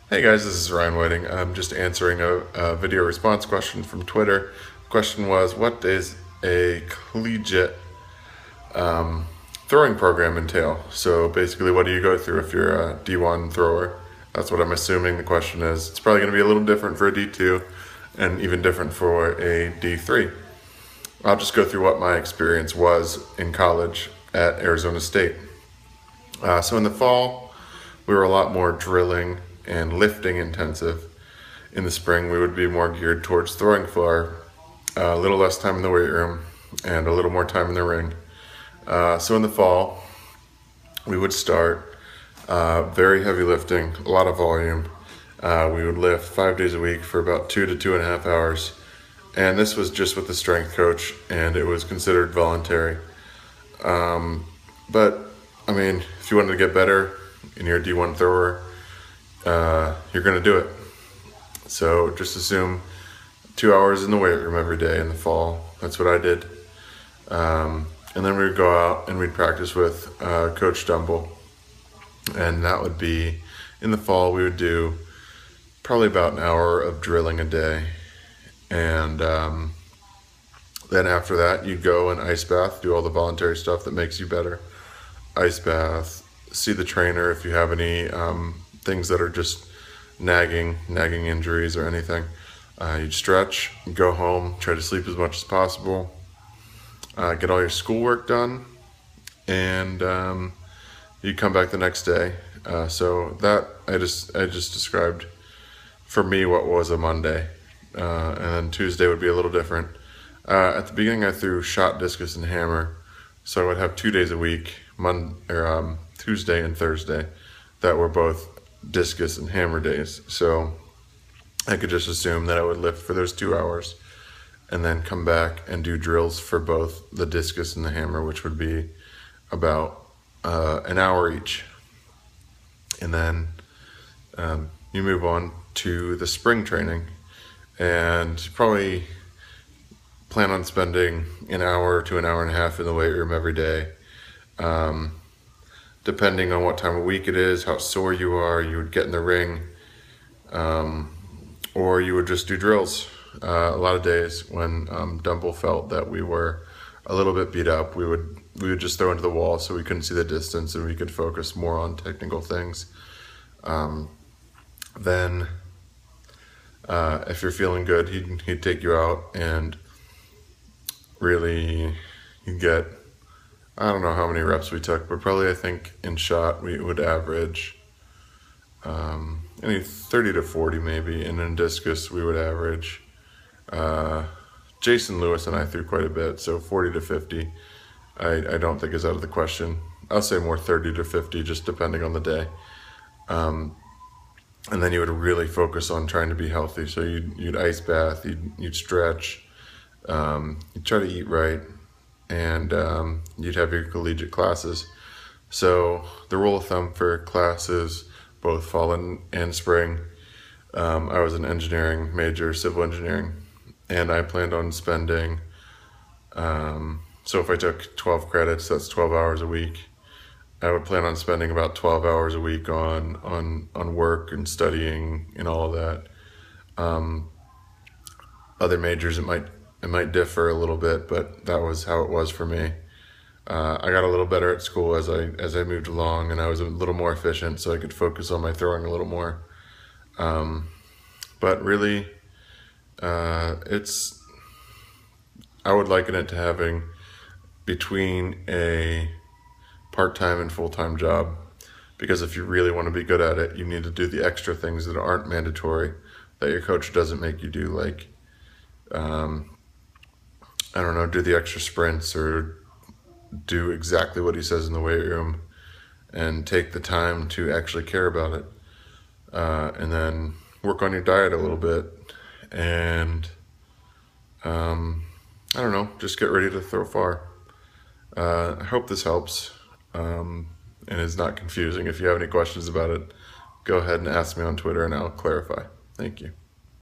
Hey guys, this is Ryan Whiting. I'm just answering a video response question from Twitter. The question was, what is a collegiate throwing program entail? So basically, what do you go through if you're a D1 thrower? That's what I'm assuming the question is. It's probably going to be a little different for a D2 and even different for a D3. I'll just go through what my experience was in college at Arizona State. So in the fall, we were a lot more drilling and lifting intensive. In the spring, we would be more geared towards throwing floor, a little less time in the weight room, and a little more time in the ring. So in the fall, we would start very heavy lifting, a lot of volume. We would lift 5 days a week for about 2 to 2.5 hours. And this was just with the strength coach, and it was considered voluntary. But I mean, if you wanted to get better and you're a D1 thrower, you're going to do it. So just assume 2 hours in the weight room every day in the fall. That's what I did. And then we would go out and we'd practice with Coach Dumble. And that would be, in the fall, we would do probably about an hour of drilling a day. And then after that, you'd go and ice bath, do all the voluntary stuff that makes you better. Ice bath, see the trainer if you have any things that are just nagging injuries or anything. You'd stretch, go home, try to sleep as much as possible, get all your schoolwork done, and you'd come back the next day. So that I just described for me what was a Monday. And then Tuesday would be a little different. At the beginning, I threw shot, discus, and hammer. So I would have 2 days a week, Tuesday and Thursday, that were both discus and hammer days. So I could just assume that I would lift for those 2 hours and then come back and do drills for both the discus and the hammer, which would be about an hour each. And then you move on to the spring training, and probably plan on spending an hour to an hour and a half in the weight room every day. Depending on what time of week it is, how sore you are, you would get in the ring, or you would just do drills. A lot of days when Dumble felt that we were a little bit beat up, we would just throw into the wall so we couldn't see the distance and we could focus more on technical things. Then if you're feeling good, he'd take you out and really you'd get, I don't know how many reps we took, but probably I think in shot we would average any 30 to 40 maybe, and in discus we would average, Jason Lewis and I threw quite a bit, so 40 to 50 I don't think is out of the question. I'll say more 30 to 50 just depending on the day. And then you would really focus on trying to be healthy. So you'd ice bath, you'd stretch, you'd try to eat right, and you'd have your collegiate classes. So the rule of thumb for classes, both fall and spring, I was an engineering major, civil engineering, and I planned on spending, so if I took 12 credits, that's 12 hours a week. I would plan on spending about 12 hours a week on work and studying and all of that. Other majors, it might differ a little bit, but that was how it was for me. I got a little better at school as I moved along, and I was a little more efficient, so I could focus on my throwing a little more. But really, I would liken it to having between a part-time and full-time job, because if you really want to be good at it, you need to do the extra things that aren't mandatory, that your coach doesn't make you do, like I don't know, do the extra sprints or do exactly what he says in the weight room, and take the time to actually care about it, and then work on your diet a little bit, and I don't know, just get ready to throw far. I hope this helps and is not confusing. If you have any questions about it, go ahead and ask me on Twitter and I'll clarify. Thank you.